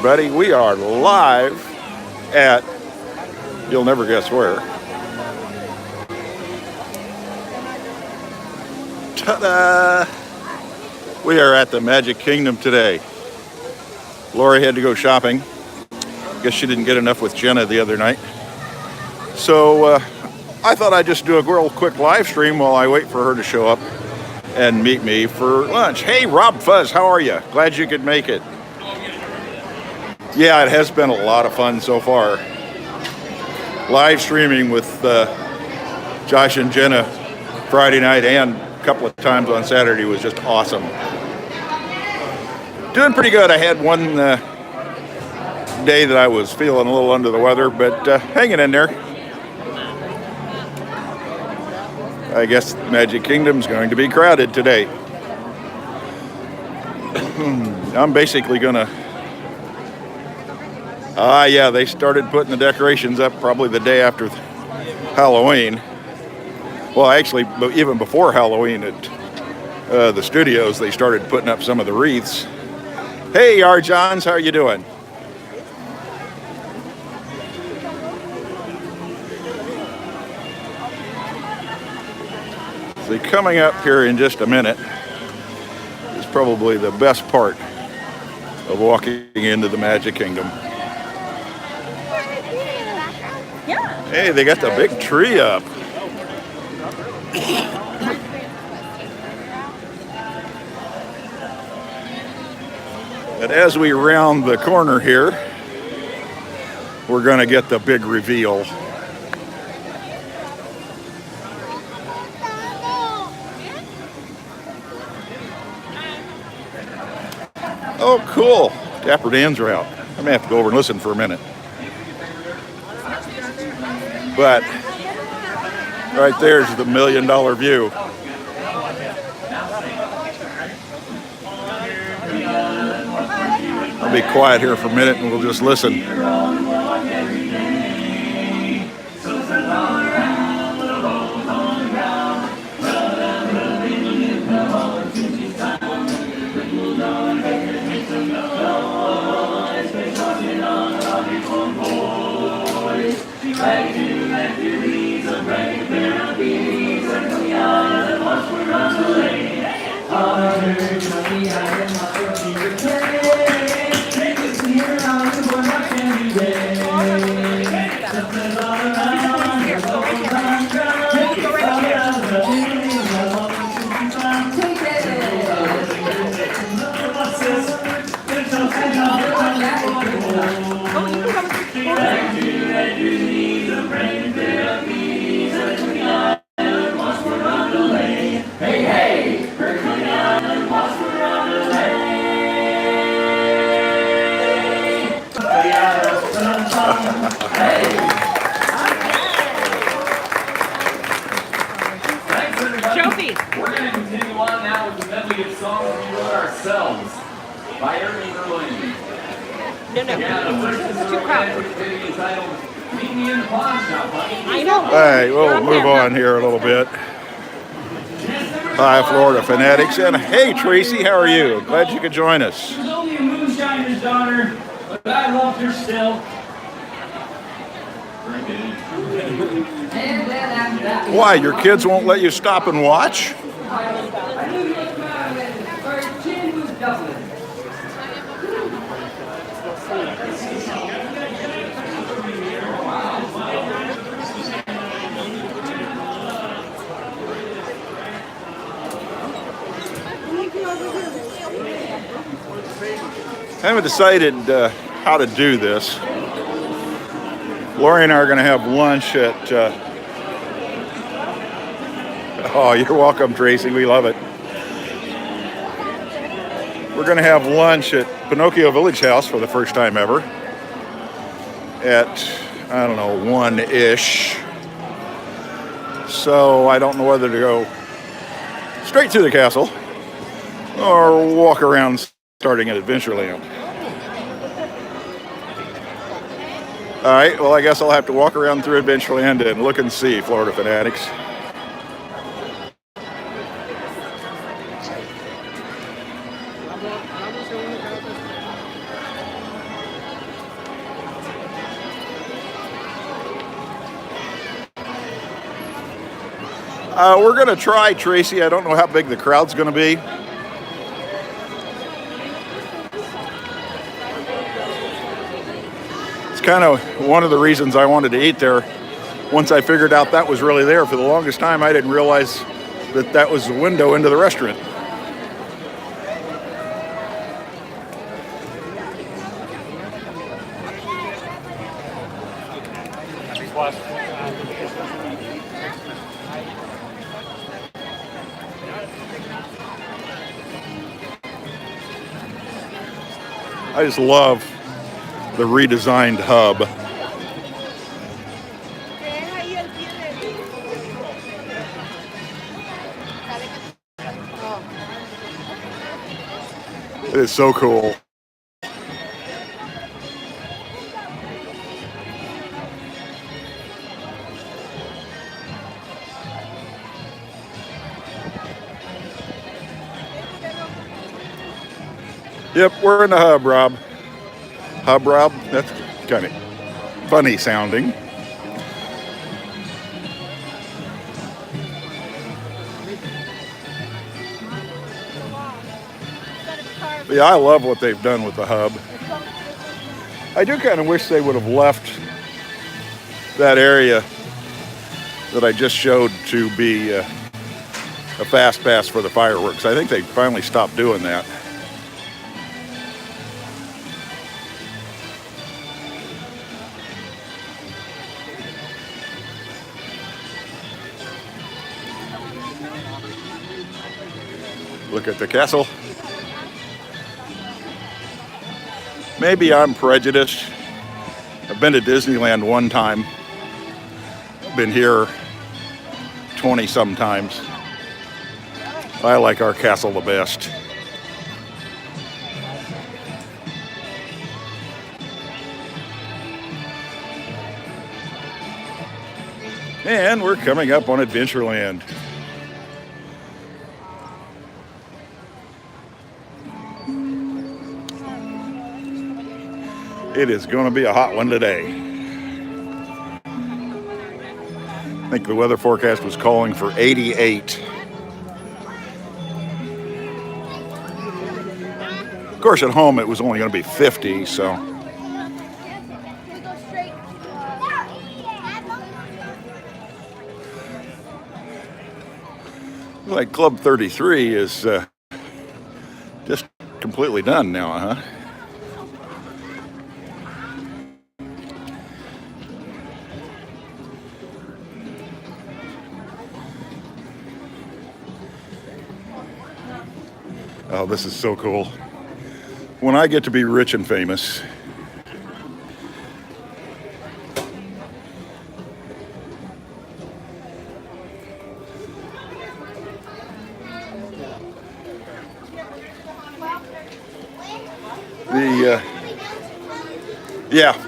everybody. We are live at, you'll never guess where. Ta-da! We are at the Magic Kingdom today. Lori had to go shopping. Guess she didn't get enough with Jenna the other night. So I thought I'd just do a real quick live stream while I wait for her to show up and meet me for lunch. Hey, Rob Fuzz, how are you? Glad you could make it. Yeah, it has been a lot of fun so far. Live streaming with Josh and Jenna Friday night and a couple of times on Saturday was just awesome. Doing pretty good. I had one day that I was feeling a little under the weather, but hanging in there. I guess Magic Kingdom's going to be crowded today. I'm basically gonna... yeah, they started putting the decorations up probably the day after Halloween. Well, actually, even before Halloween at the studios, they started putting up some of the wreaths. Hey, R. Johns, how are you doing? So coming up here in just a minute is probably the best part of walking into the Magic Kingdom. Hey, they got the big tree up. And as we round the corner here, we're going to get the big reveal. Oh, cool. Dapper Dan's route. I may have to go over and listen for a minute. But right there's the $1 million view. I'll be quiet here for a minute and we'll just listen. We're going to continue on now with the medley of songs we wrote ourselves by Ernie Merlin. No. Too crowded. Meet me in the pawn shop, buddy. I know. All right, we'll move on here a little bit. Hi, Florida Fanatics. And hey, Tracy, how are you? Glad you could join us. She was only a moonshiner's daughter, but I loved her still. Why, your kids won't let you stop and watch? I knew you looked around and her chin was doubling. I haven't decided how to do this. Lori and I are going to have lunch at... oh, you're welcome, Tracy. We love it. We're going to have lunch at Pinocchio Village House for the first time ever. At, I don't know, 1-ish. So I don't know whether to go straight to the castle or walk around starting at Adventureland. All right, well, I guess I'll have to walk around through Adventureland and look and see, Florida Fanatics. We're going to try Tracy. I don't know how big the crowd's going to be. It's kind of one of the reasons I wanted to eat there. Once I figured out that was really there, for the longest time I didn't realize that that was the window into the restaurant. I just love the redesigned hub. It is so cool. Yep, we're in the hub, Rob. Hub, Rob? That's kind of funny sounding. Yeah, I love what they've done with the hub. I do kind of wish they would have left that area that I just showed to be a fast pass for the fireworks. I think they finally stopped doing that. Look at the castle. Maybe I'm prejudiced. I've been to Disneyland one time. I've been here 20 some times. I like our castle the best. And we're coming up on Adventureland. It is going to be a hot one today. I think the weather forecast was calling for 88. Of course, at home it was only going to be 50, so. Like Club 33 is just completely done now, huh? Oh, this is so cool. When I get to be rich and famous,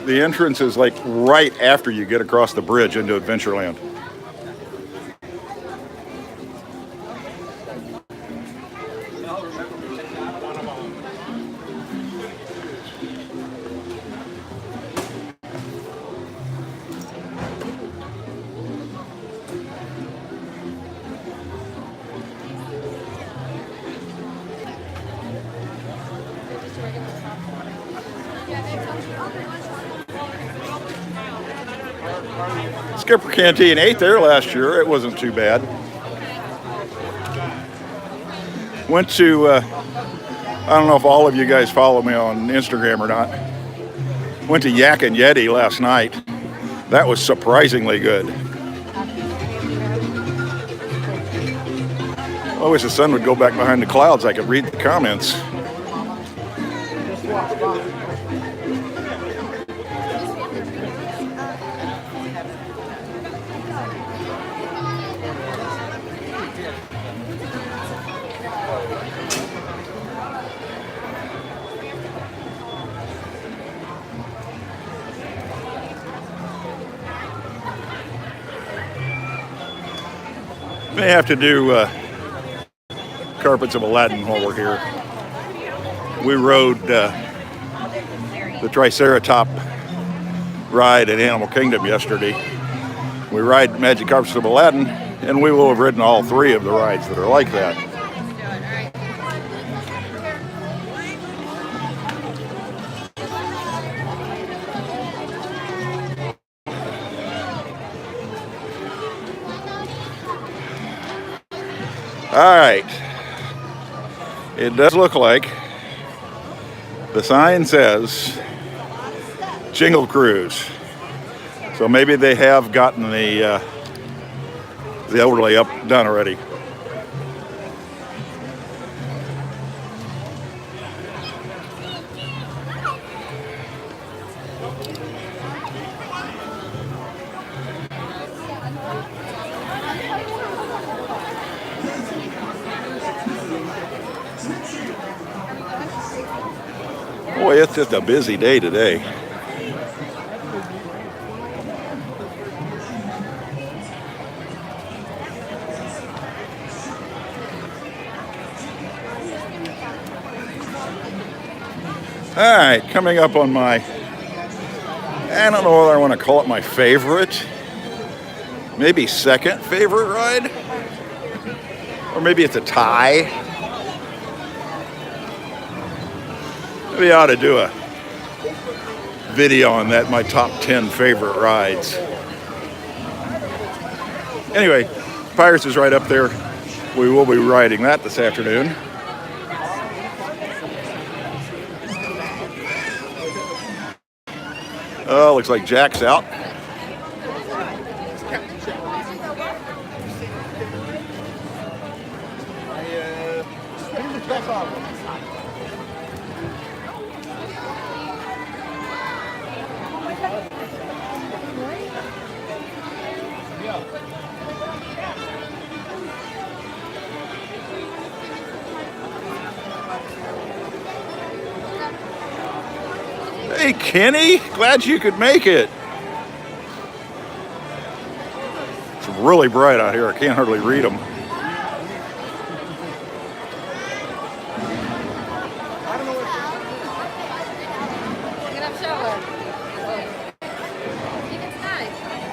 the entrance is like right after you get across the bridge into Adventureland. Skipper Canteen ate there last year. It wasn't too bad. Went to, I don't know if all of you guys follow me on Instagram or not. Went to Yak and Yeti last night. That was surprisingly good. I wish the sun would go back behind the clouds. I could read the comments. May have to do Carpets of Aladdin while we're here. We rode the Triceratop ride at Animal Kingdom yesterday. We ride Magic Carpets of Aladdin, And we will have ridden all 3 of the rides that are like that. All right. It does look like the sign says Jingle Cruise. So maybe they have gotten the overlay up done already. Boy, it's just a busy day today. All right, coming up on my, I don't know whether I want to call it my favorite, maybe second favorite ride, or maybe it's a tie. Maybe I ought to do a video on that, my top 10 favorite rides. Anyway, Pirates is right up there. We will be riding that this afternoon. Oh, looks like Jack's out. Hey, Kenny, glad you could make it. It's really bright out here. I can't hardly read them.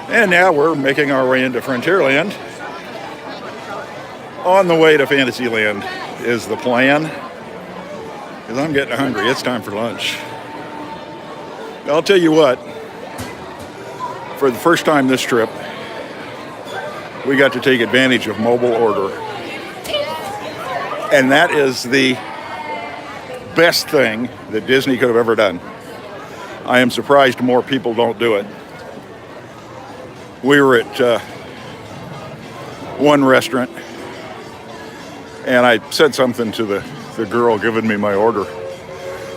And now we're making our way into Frontierland. On the way to Fantasyland is the plan. Because I'm getting hungry. It's time for lunch. I'll tell you what, for the first time this trip, we got to take advantage of mobile order. And that is the best thing that Disney could have ever done. I am surprised more people don't do it. We were at one restaurant, and I said something to the girl giving me my order.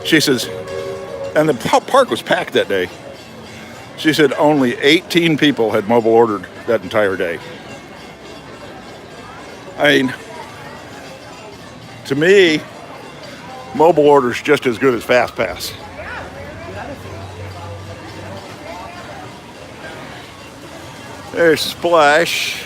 She says, and the park was packed that day. She said only 18 people had mobile ordered that entire day. I mean, to me, mobile order's just as good as FastPass. There's Splash.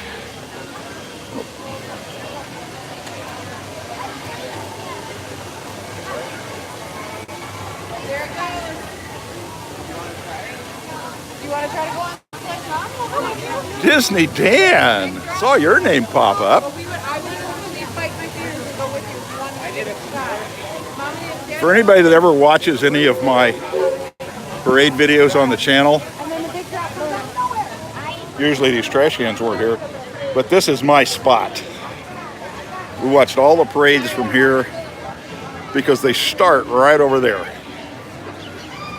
Disney Dan, saw your name pop up. For anybody that ever watches any of my parade videos on the channel, usually these trash cans weren't here, but this is my spot. We watched all the parades from here because they start right over there.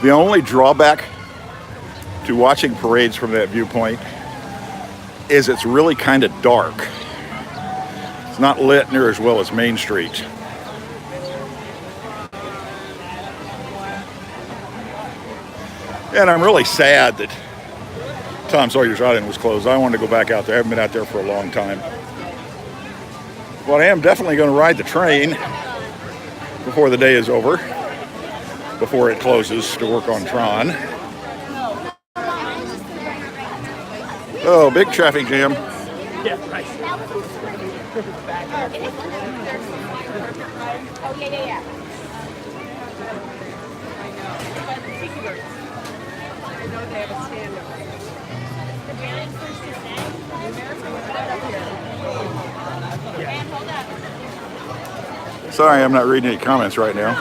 The only drawback to watching parades from that viewpoint is it's really kind of dark. It's not lit near as well as Main Street. And I'm really sad that Tom Sawyer's Island was closed. I wanted to go back out there. I haven't been out there for a long time. But I am definitely going to ride the train before the day is over, before it closes to work on Tron. Oh, big traffic jam. Yeah, right. Oh, yeah. Sorry, I'm not reading any comments right now.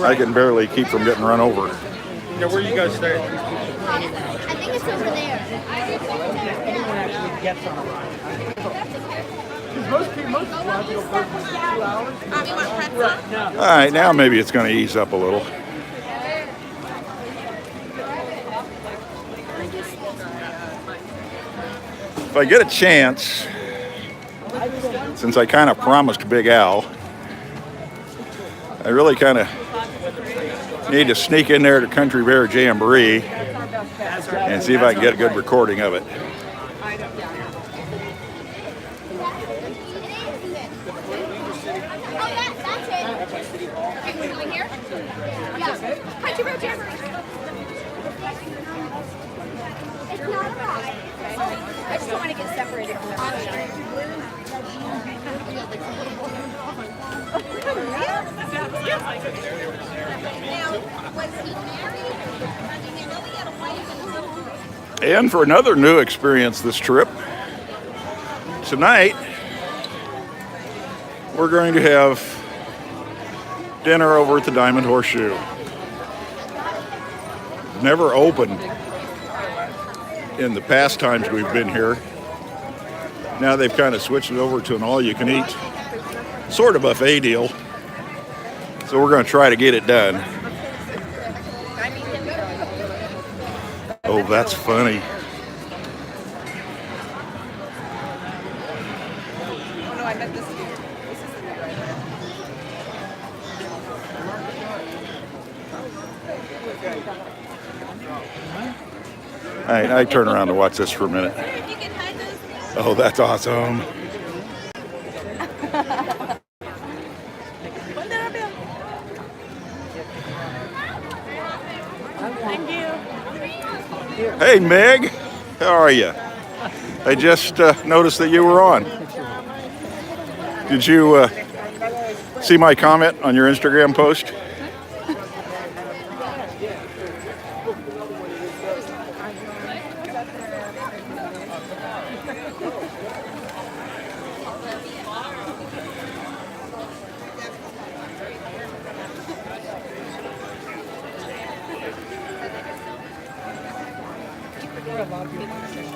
I can barely keep from getting run over. Yeah, where you guys stay? I think it's over there. Anyone actually gets on a ride. Because most people go for 2 hours. You want pretzel? No. All right, now maybe it's going to ease up a little. If I get a chance, since I kind of promised Big Al, I really kind of need to sneak in there to Country Bear Jamboree and see if I can get a good recording of it. I just don't want to get separated from the And for another new experience this trip, tonight we're going to have dinner over at the Diamond Horseshoe. Never opened in the past times we've been here. Now they've kind of switched it over to an all-you-can-eat sort of buffet deal. So we're going to try to get it done. Oh, that's funny. All right, I turn around to watch this for a minute. Oh, that's awesome. Hey, Meg. How are you? I just noticed that you were on. Did you see my comment on your Instagram post?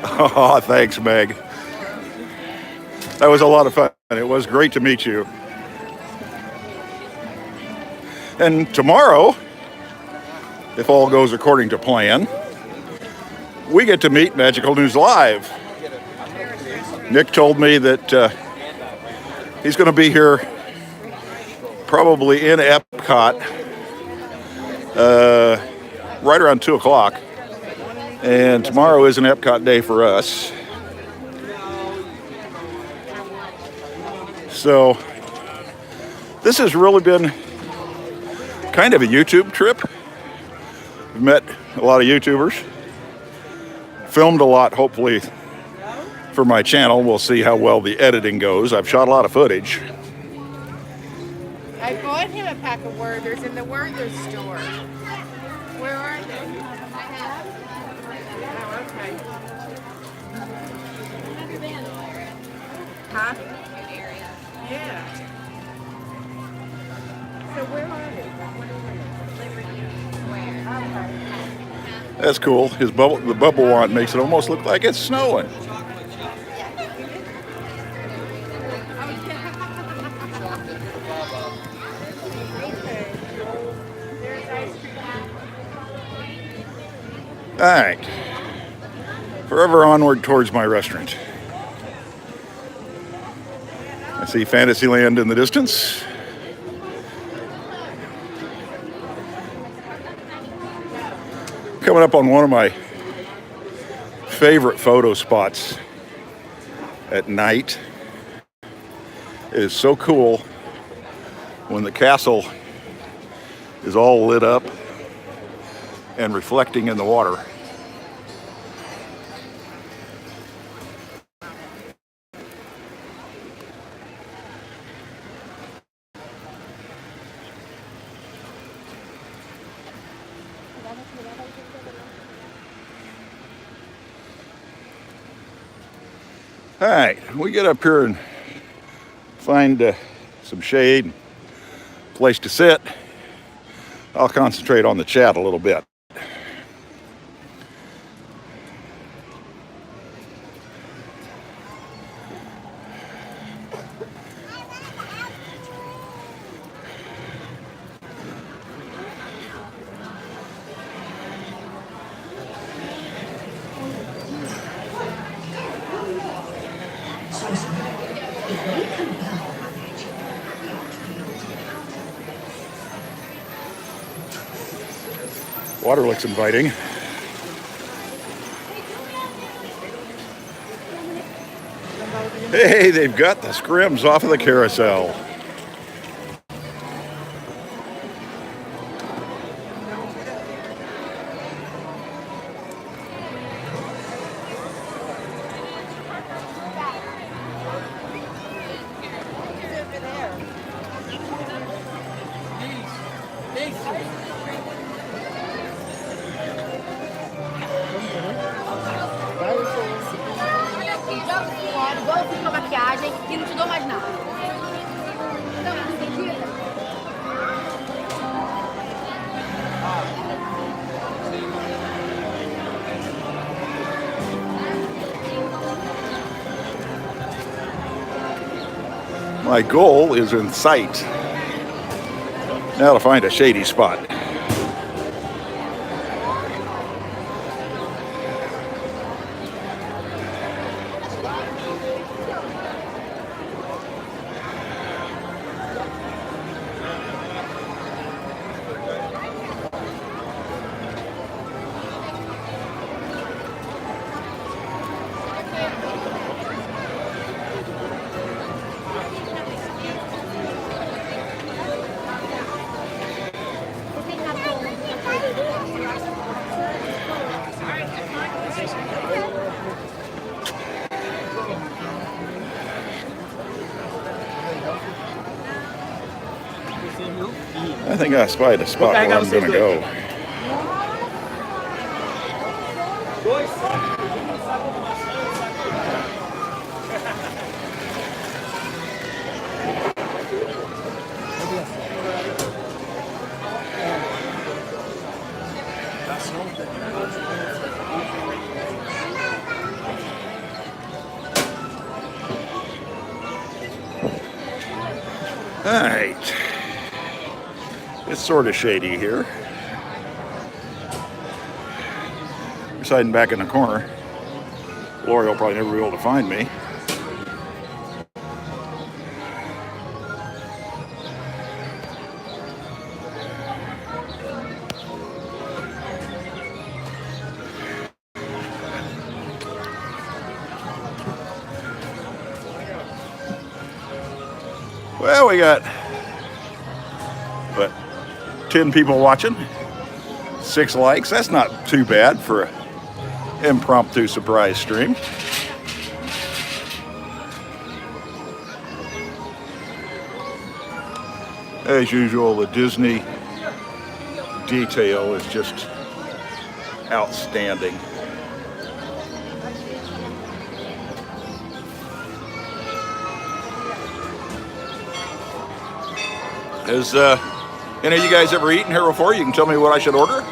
Oh, thanks, Meg. That was a lot of fun. It was great to meet you. And tomorrow, if all goes according to plan, we get to meet Magical News Live. Nick told me that he's going to be here probably in Epcot right around 2 o'clock. And tomorrow is an Epcot day for us. So this has really been kind of a YouTube trip. We've met a lot of YouTubers. Filmed a lot, hopefully, for my channel. We'll see how well the editing goes. I've shot a lot of footage. I bought him a pack of Werther's in the Werther's store. Where are they? Oh, okay. Huh? Yeah. So where are they? Where? That's cool. The bubble wand makes it almost look like it's snowing. All right. Forever onward towards my restaurant. I see Fantasyland in the distance. Coming up on one of my favorite photo spots at night. It is so cool when the castle is all lit up and reflecting in the water. All right, we get up here and find some shade, place to sit. I'll concentrate on the chat a little bit. Water looks inviting. Hey, they've got the scrims off of the carousel. Igual eu fiz uma maquiagem e não te dou mais nada. Não, não acredita? My goal is in sight. Now to find a shady spot. I think I spied a spot where I'm going to go. All right. It's sort of shady here. Just hiding back in the corner. Lori will probably never be able to find me. Well, we got, what, 10 people watching, 6 likes. That's not too bad for an impromptu surprise stream. As usual, the Disney detail is just outstanding. Has any of you guys ever eaten here before? You can tell me what I should order.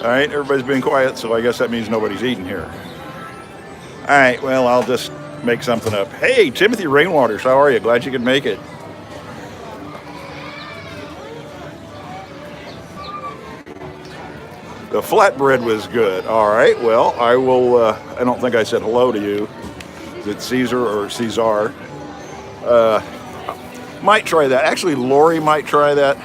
All right, everybody's been quiet, so I guess that means nobody's eating here. All right, well, I'll just make something up. Hey, Timothy Rainwaters, how are you? Glad you could make it. The flatbread was good. All right, well, I will, I don't think I said hello to you. Is it Caesar or Caesar? Might try that. Actually, Lori might try that.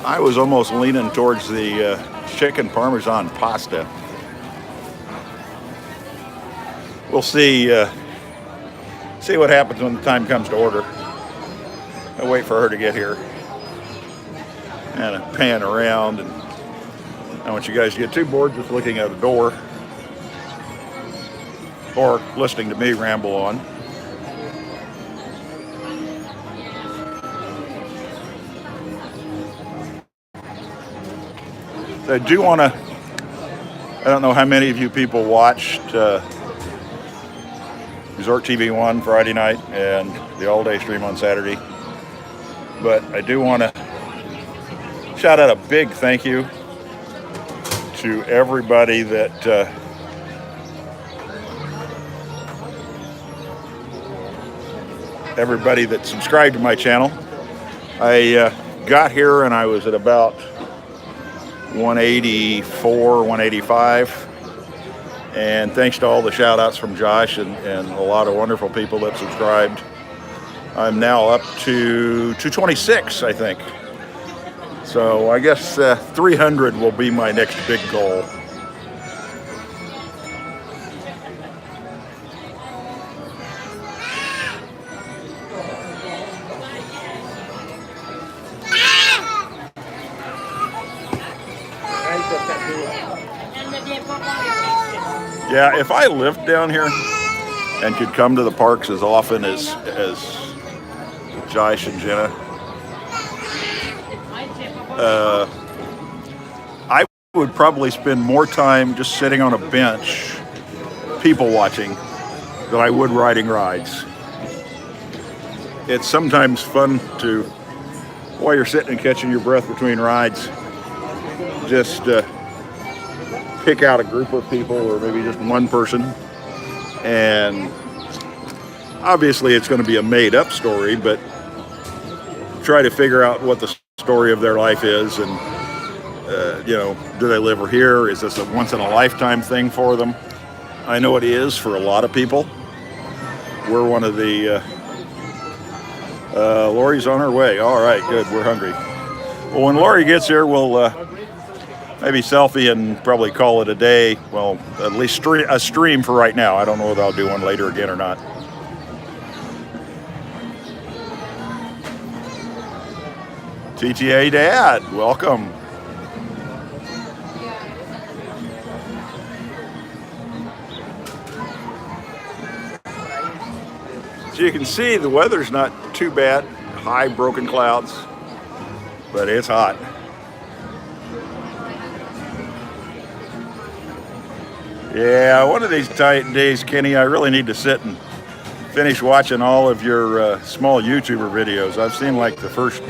I was almost leaning towards the chicken Parmesan pasta. We'll see. See what happens when the time comes to order. I'll wait for her to get here and pan around, and I want you guys to get too bored just looking at a door or listening to me ramble on. I do want to, I don't know how many of you people watched Resort TV 1 Friday night and the all-day stream on Saturday, but I do want to shout out a big thank you to everybody that subscribed to my channel. I got here and I was at about 184, 185. And thanks to all the shout outs from Josh and a lot of wonderful people that subscribed. I'm now up to 226, I think. So I guess 300 will be my next big goal. Yeah, if I lived down here and could come to the parks as often as Josh and Jenna, I would probably spend more time just sitting on a bench, people watching, than I would riding rides. It's sometimes fun to, while you're sitting and catching your breath between rides, just pick out a group of people or maybe just one person, and obviously it's going to be a made-up story, but try to figure out what the story of their life is, and you know, do they live here? Is this a once-in-a-lifetime thing for them? I know it is for a lot of people. We're one of the Lori's on her way. All right, good, we're hungry. Well, when Lori gets here, we'll maybe selfie and probably call it a day. Well, at least a stream for right now. I don't know whether I'll do one later again or not. TTA Dad, welcome. So you can see the weather's not too bad. High broken clouds, but it's hot. Yeah, one of these days, Kenny, I really need to sit and finish watching all of your small YouTuber videos. I've seen like the first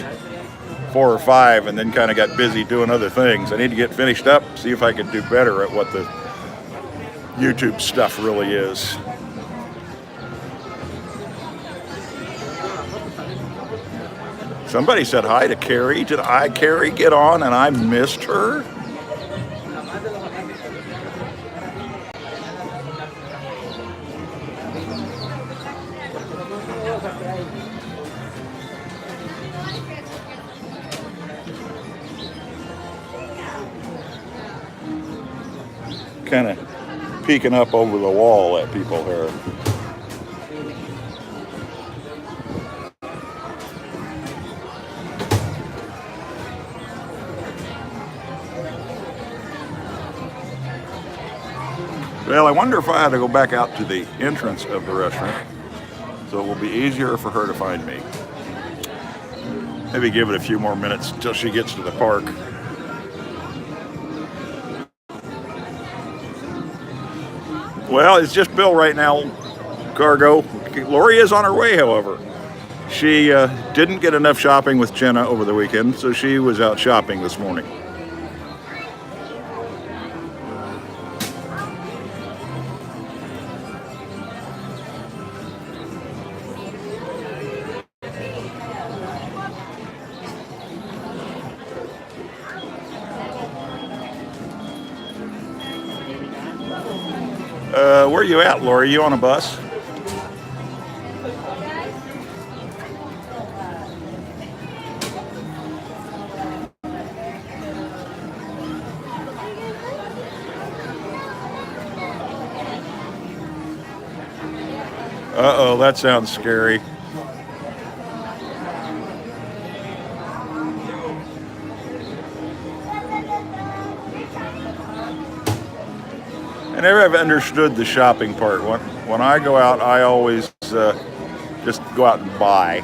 4 or 5 and then kind of got busy doing other things. I need to get finished up, see if I can do better at what the YouTube stuff really is. Somebody said hi to Carrie. Did Carrie get on and I missed her? Kind of peeking up over the wall at people here. Well, I wonder if I had to go back out to the entrance of the restaurant, so it will be easier for her to find me. Maybe give it a few more minutes until she gets to the park. Well, it's just Bill right now, Cargo. Lori is on her way, however. She didn't get enough shopping with Jenna over the weekend, so she was out shopping this morning. Where are you at, Lori? You on a bus? Uh-oh, that sounds scary. never have understood the shopping part. When I go out, I always just go out and buy.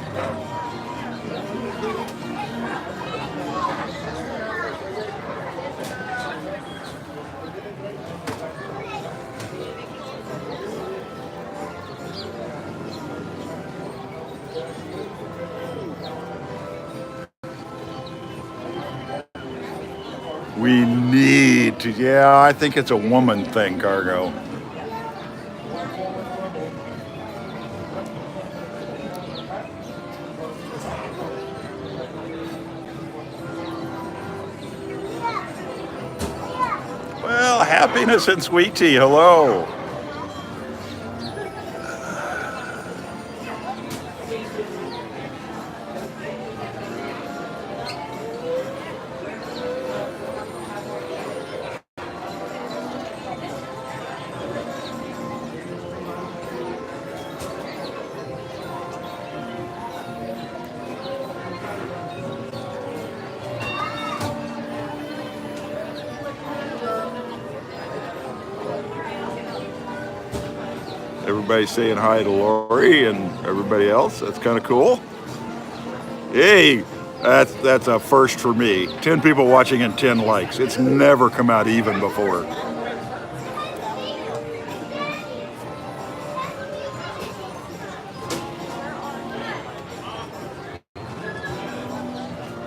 We need to, yeah, I think it's a woman thing, Cargo. Well, happiness and sweet tea, hello. Everybody's saying hi to Lori and everybody else. That's kind of cool. Hey, that's a first for me. 10 people watching and 10 likes. It's never come out even before.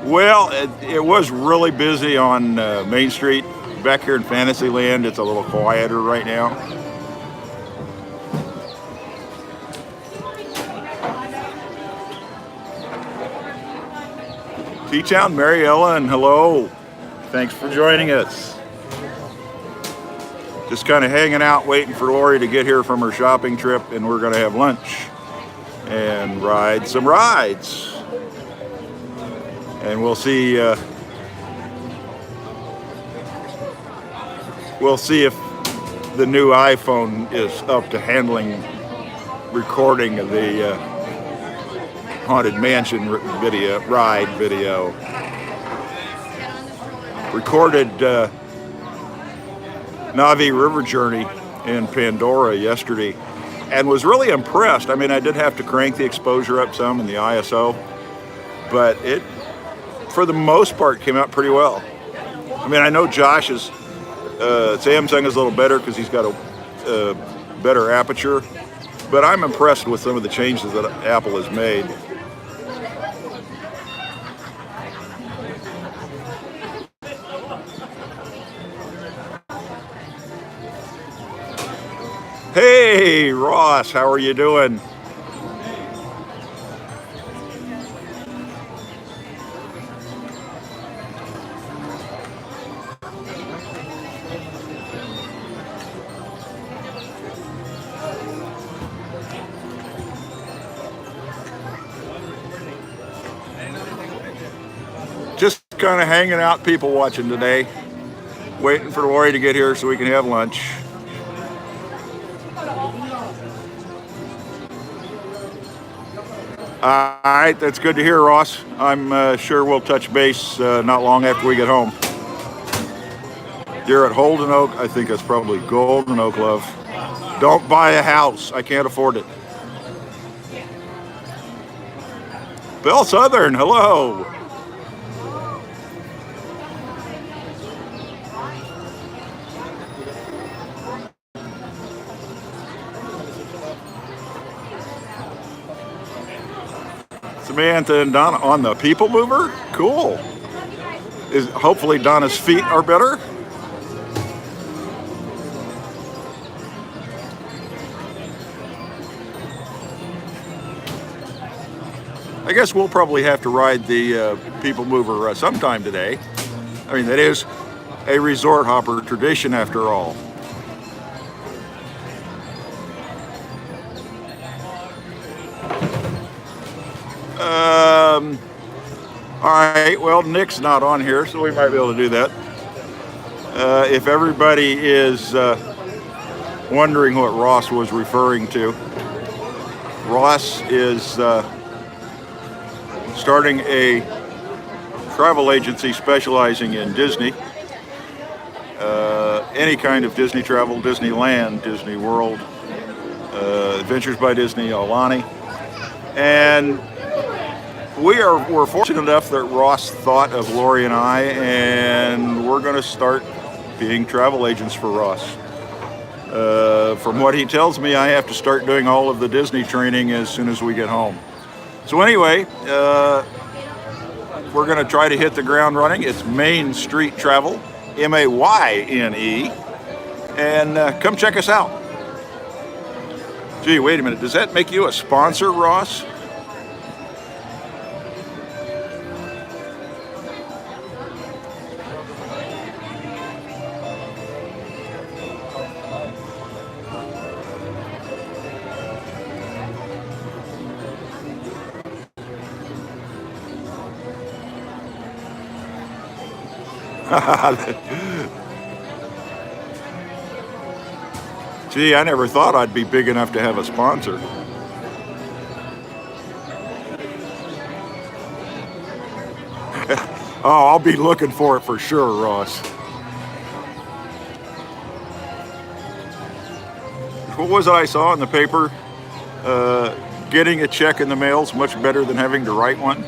Well, it was really busy on Main Street. Back here in Fantasyland, it's a little quieter right now. T-Town, Mary Ellen, hello. Thanks for joining us. Just kind of hanging out, waiting for Lori to get here from her shopping trip, and we're going to have lunch and ride some rides. And we'll see if the new iPhone is up to handling recording of the Haunted Mansion ride video. Recorded Navi River Journey in Pandora yesterday and was really impressed. I mean, I did have to crank the exposure up some in the ISO, but it, for the most part, came out pretty well. I mean, I know Josh's Samsung is a little better because he's got a better aperture, but I'm impressed with some of the changes that Apple has made. Hey, Ross, how are you doing? Just kind of hanging out, people watching today. Waiting for Lori to get here so we can have lunch. All right, that's good to hear, Ross. I'm sure we'll touch base not long after we get home. You're at Holden Oak. I think that's probably Golden Oak, love. Don't buy a house. I can't afford it. Bill Southern, hello. Samantha and Donna on the People Mover. Cool. Hopefully Donna's feet are better. I guess we'll probably have to ride the People Mover sometime today. I mean, that is a resort hopper tradition after all. All right, well, Nick's not on here, so we might be able to do that. If everybody is wondering what Ross was referring to, Ross is starting a travel agency specializing in Disney. any kind of Disney travel, Disneyland, Disney World, Adventures by Disney, Aulani. And we're fortunate enough that Ross thought of Lori and I, and we're going to start being travel agents for Ross. From what he tells me, I have to start doing all of the Disney training as soon as we get home. So anyway, we're going to try to hit the ground running. It's Main Street Travel, Mayne, and come check us out. Gee, wait a minute. Does that make you a sponsor, Ross? Gee, I never thought I'd be big enough to have a sponsor. Oh, I'll be looking for it for sure, Ross. What was it I saw in the paper? Getting a check in the mail is much better than having to write one.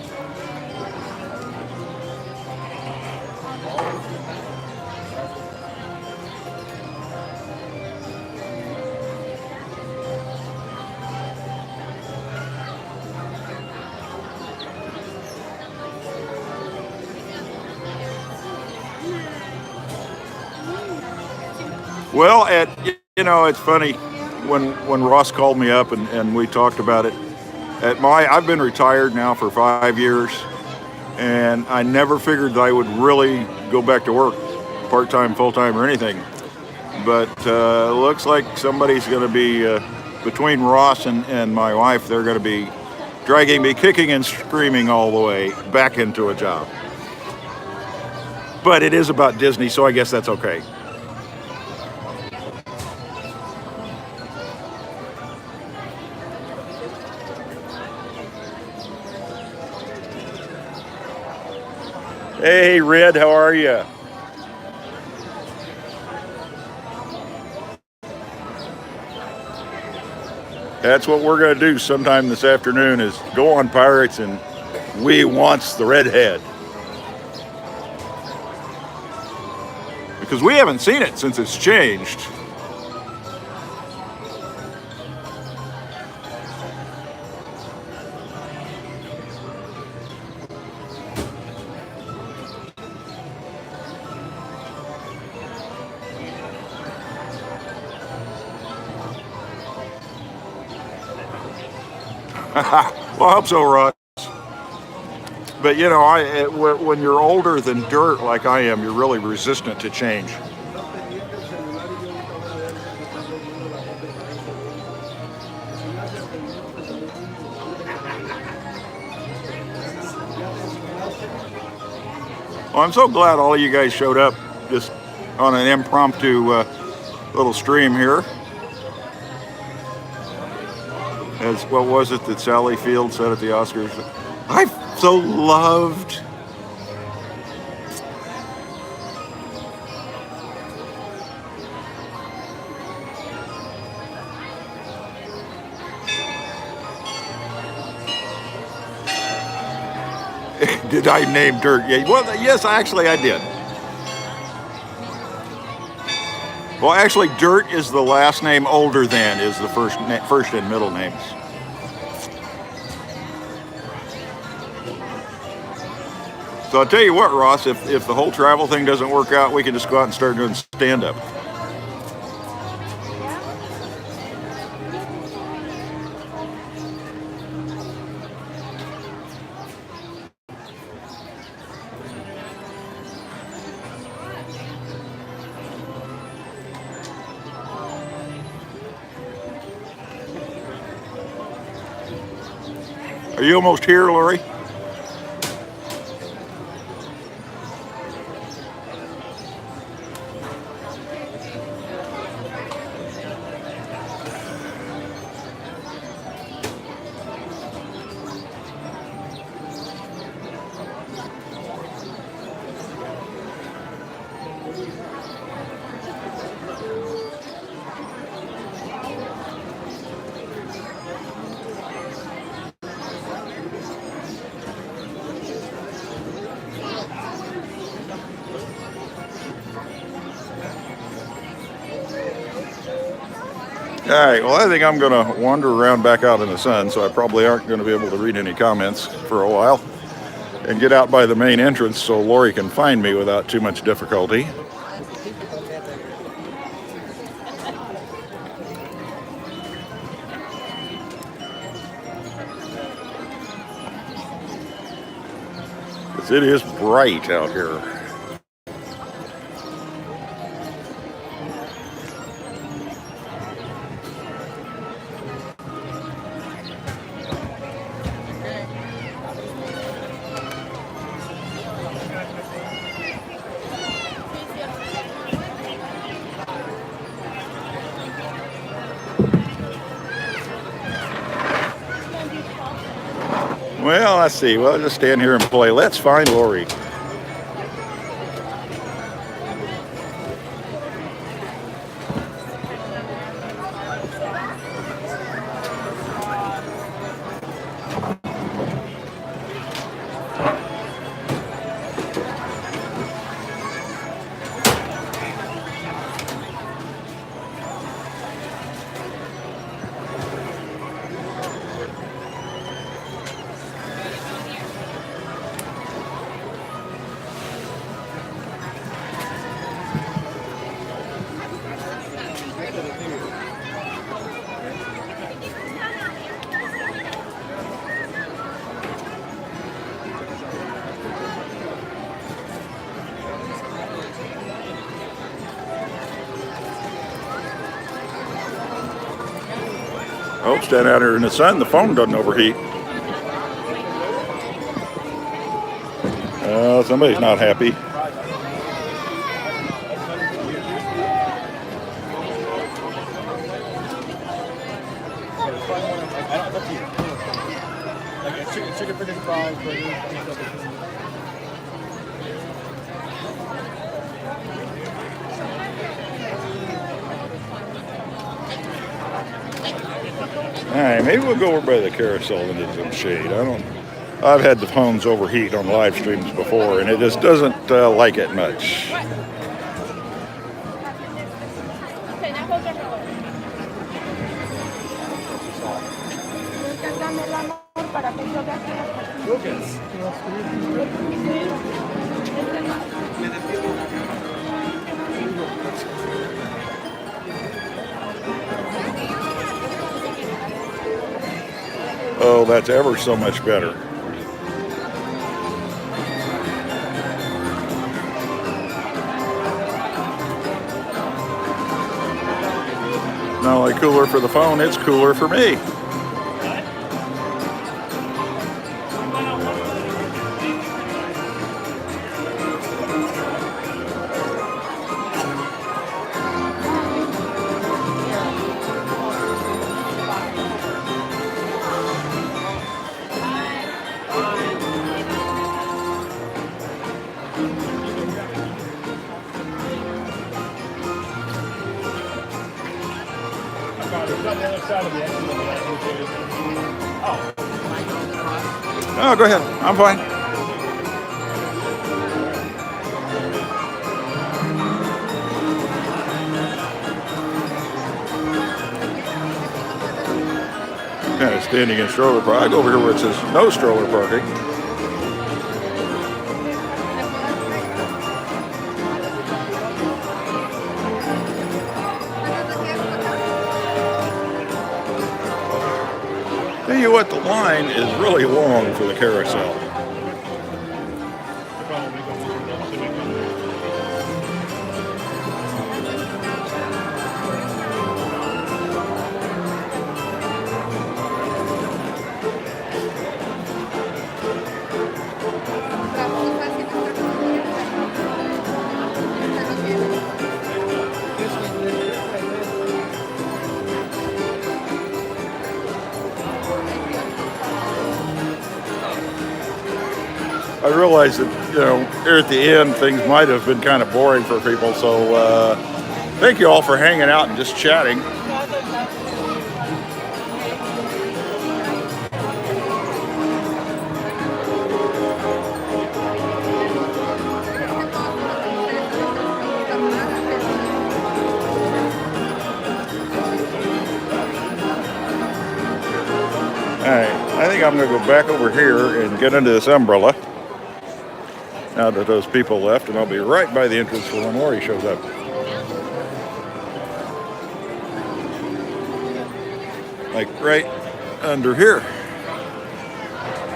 Well, it's funny when Ross called me up and we talked about it. I've been retired now for 5 years, and I never figured that I would really go back to work, part-time, full-time, or anything. But looks like somebody's going to be, between Ross and my wife, they're going to be dragging me kicking and screaming all the way back into a job. But it is about Disney, so I guess that's okay. Hey, Red, how are you? That's what we're going to do sometime this afternoon is go on Pirates and we wants the redhead. Because we haven't seen it since it's changed. Well, I hope so, Ross. But when you're older than dirt like I am, you're really resistant to change. Well, I'm so glad all of you guys showed up just on an impromptu little stream here. As what was it that Sally Field said at the Oscars? I so loved. Did I name dirt? Yeah. Well, yes, actually I did. Well, actually, Dirt is the last name. Older Than is the first and middle names. So I'll tell you what, Ross, if the whole travel thing doesn't work out, we can just go out and start doing stand-up. Are you almost here, Lori? right, well, I think I'm going to wander around back out in the sun, so I probably aren't going to be able to read any comments for a while, and get out by the main entrance so Lori can find me without too much difficulty. Because it is bright out here. Well, let's see. Well, just stand here and play. Let's find Lori. Oh, stand out here in the sun. The phone doesn't overheat. Somebody's not happy. Chicken finger fries, All right, maybe we'll go over by the carousel into some shade. I've had the phones overheat on live streams before, and it just doesn't like it much. Oh, that's ever so much better. Not only cooler for the phone, it's cooler for me. Oh, go ahead. I'm fine. Kind of standing in stroller park. I go over here where it says no stroller parking. Tell you what, the line is really long for the carousel. I realize that, here at the end, things might have been kind of boring for people. So thank you all for hanging out and just chatting. think I'm going to go back over here and get under this umbrella now that those people left, and I'll be right by the entrance for when Lori shows up. Like right under here.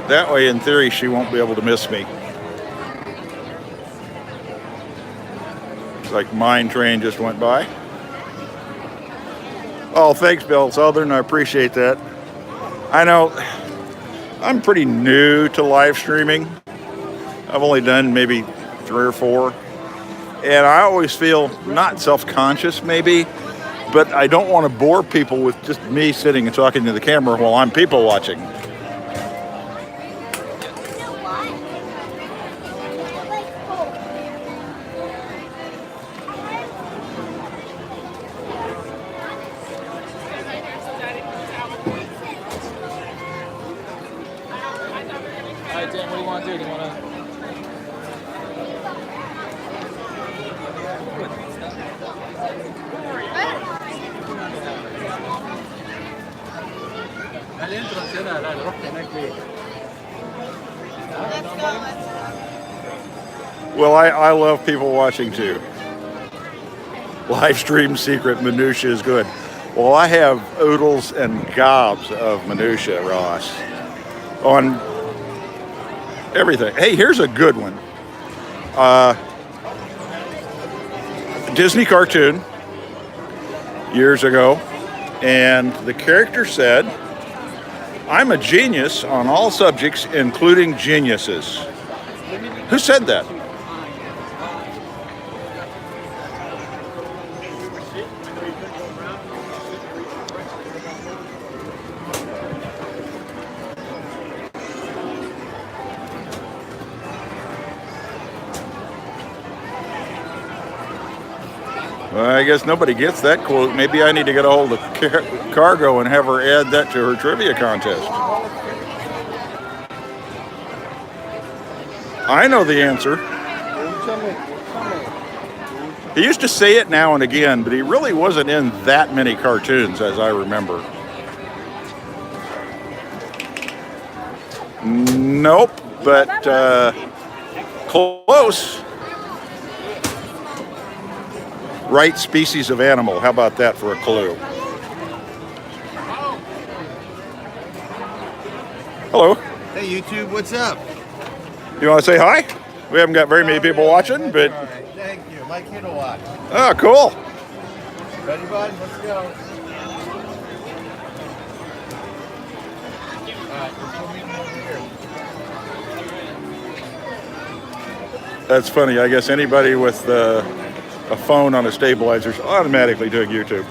That way, in theory, she won't be able to miss me. It's like mine train just went by. Oh, thanks, Bill Southern. I appreciate that. I know I'm pretty new to live streaming. I've only done maybe 3 or 4. And I always feel not self-conscious maybe, but I don't want to bore people with just me sitting and talking to the camera while I'm people watching. All right, Dan, what do you want to do? Do you want to? Well, I love people watching too. Live stream secret minutia is good. Well, I have oodles and gobs of minutia, Ross, on everything. Hey, here's a good one. Disney cartoon years ago, and the character said, "I'm a genius on all subjects, including geniuses." Who said that? Well, I guess nobody gets that quote. Maybe I need to get a hold of Cargo and have her add that to her trivia contest. I know the answer. He used to say it now and again, but he really wasn't in that many cartoons, as I remember. Nope, but close. Right species of animal. How about that for a clue? Hello. Hey YouTube, what's up? You want to say hi? We haven't got very many people watching, but... All right, thank you. My kid will watch. Oh, cool. Ready, bud? Let's go. All right, we're meeting over here. That's funny. I guess anybody with a phone on a stabilizer is automatically doing YouTube.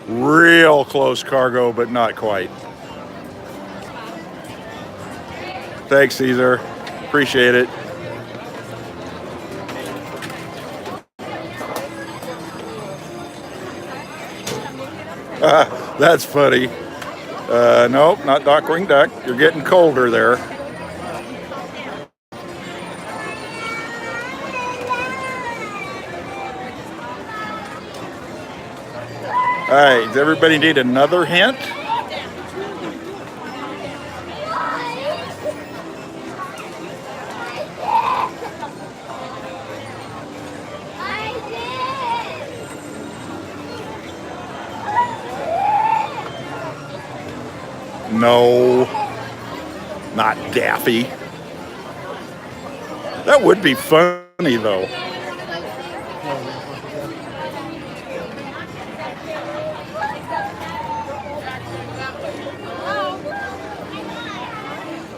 Real close, Cargo, but not quite. Thanks, Caesar. Appreciate it. That's funny. Nope, not Darkwing Duck. You're getting colder there. All right, does everybody need another hint? No, not Daffy. That would be funny though.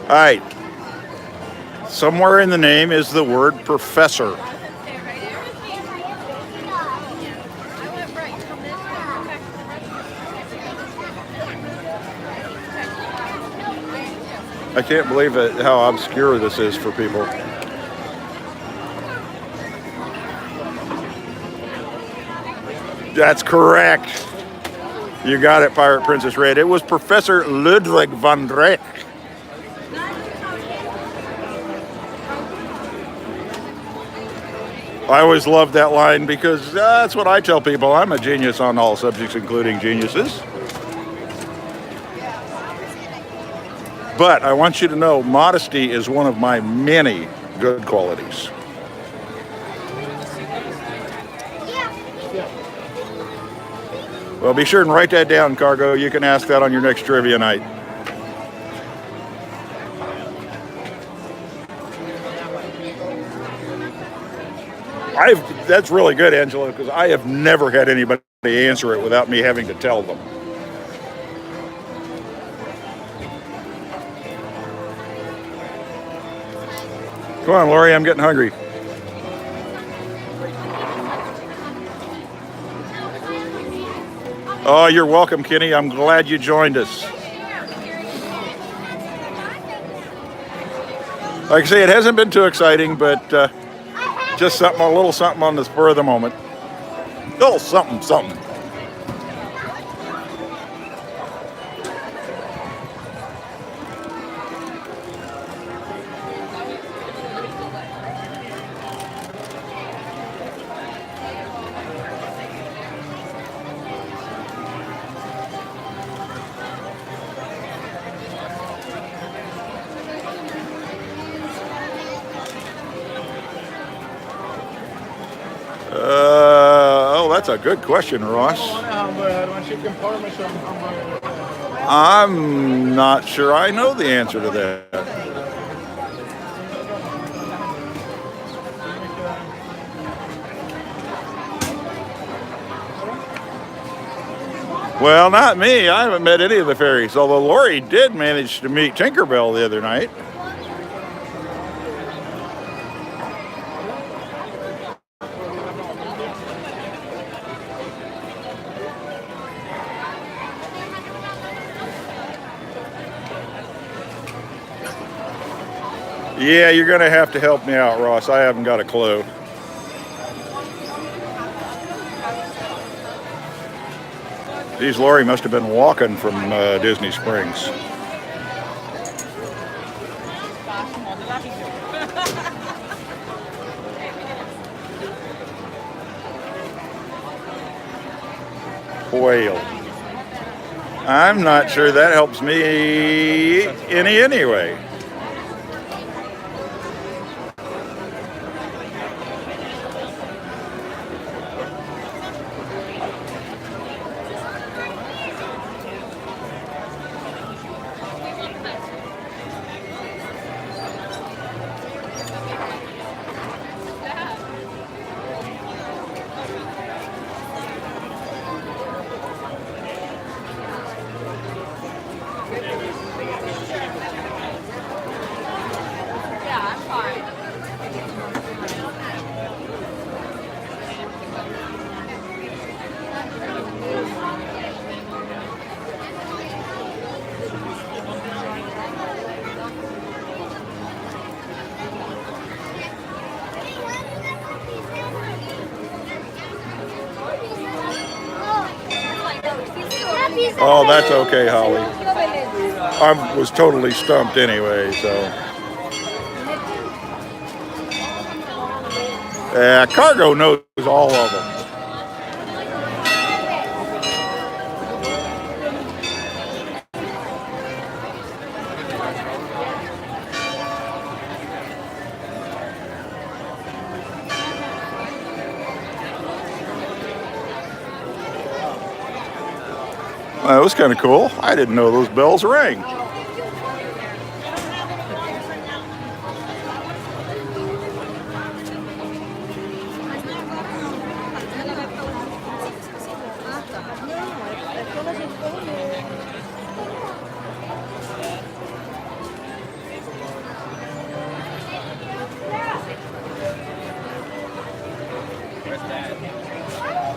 All right. Somewhere in the name is the word professor. I can't believe it, how obscure this is for people. That's correct. You got it, Pirate Princess Red. It was Professor Ludwig von Drake. I always loved that line because that's what I tell people. I'm a genius on all subjects, including geniuses. But I want you to know modesty is one of my many good qualities. Well, be sure and write that down, Cargo. You can ask that on your next trivia night. That's really good, Angela, because I have never had anybody answer it without me having to tell them. Come on, Lori, I'm getting hungry. Oh, you're welcome, Kenny. I'm glad you joined us. Like I say, it hasn't been too exciting, but just a little something on the spur of the moment. A little something. That's a good question, Ross. I'm not sure I know the answer to that. Well, not me. I haven't met any of the fairies, although Lori did manage to meet Tinkerbell the other night. Yeah, you're going to have to help me out, Ross. I haven't got a clue. Geez, Lori must have been walking from Disney Springs. Whale. I'm not sure that helps me any anyway. Oh, that's okay, Holly. I was totally stumped anyway, so. Yeah, Cargo knows all of them. That was kind of cool. I didn't know those bells rang.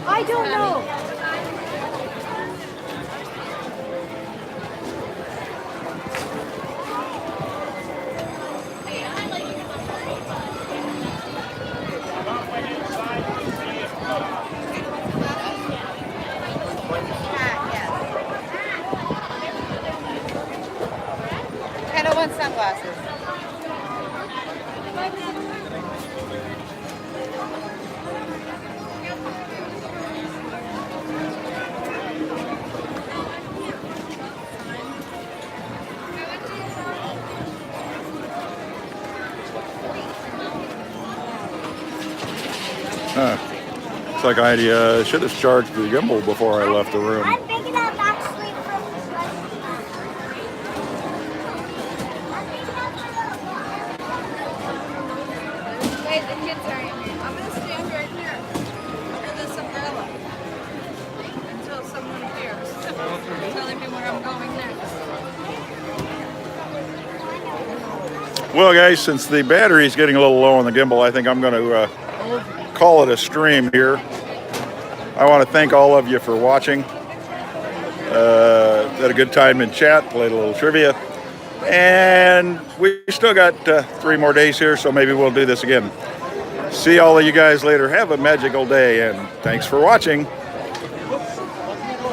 I don't know. I don't want sunglasses. It's like I should have charged the gimbal before I left the room. I'm big enough actually for Wait, the kids are in here. I'm gonna stand right here under this umbrella until someone appears, telling me where I'm going next. Well, guys, since the battery's getting a little low on the gimbal, I think I'm going to call it a stream here. I want to thank all of you for watching. Had a good time in chat, played a little trivia. And we still got 3 more days here, so maybe we'll do this again. See all of you guys later. Have a magical day, and thanks for watching.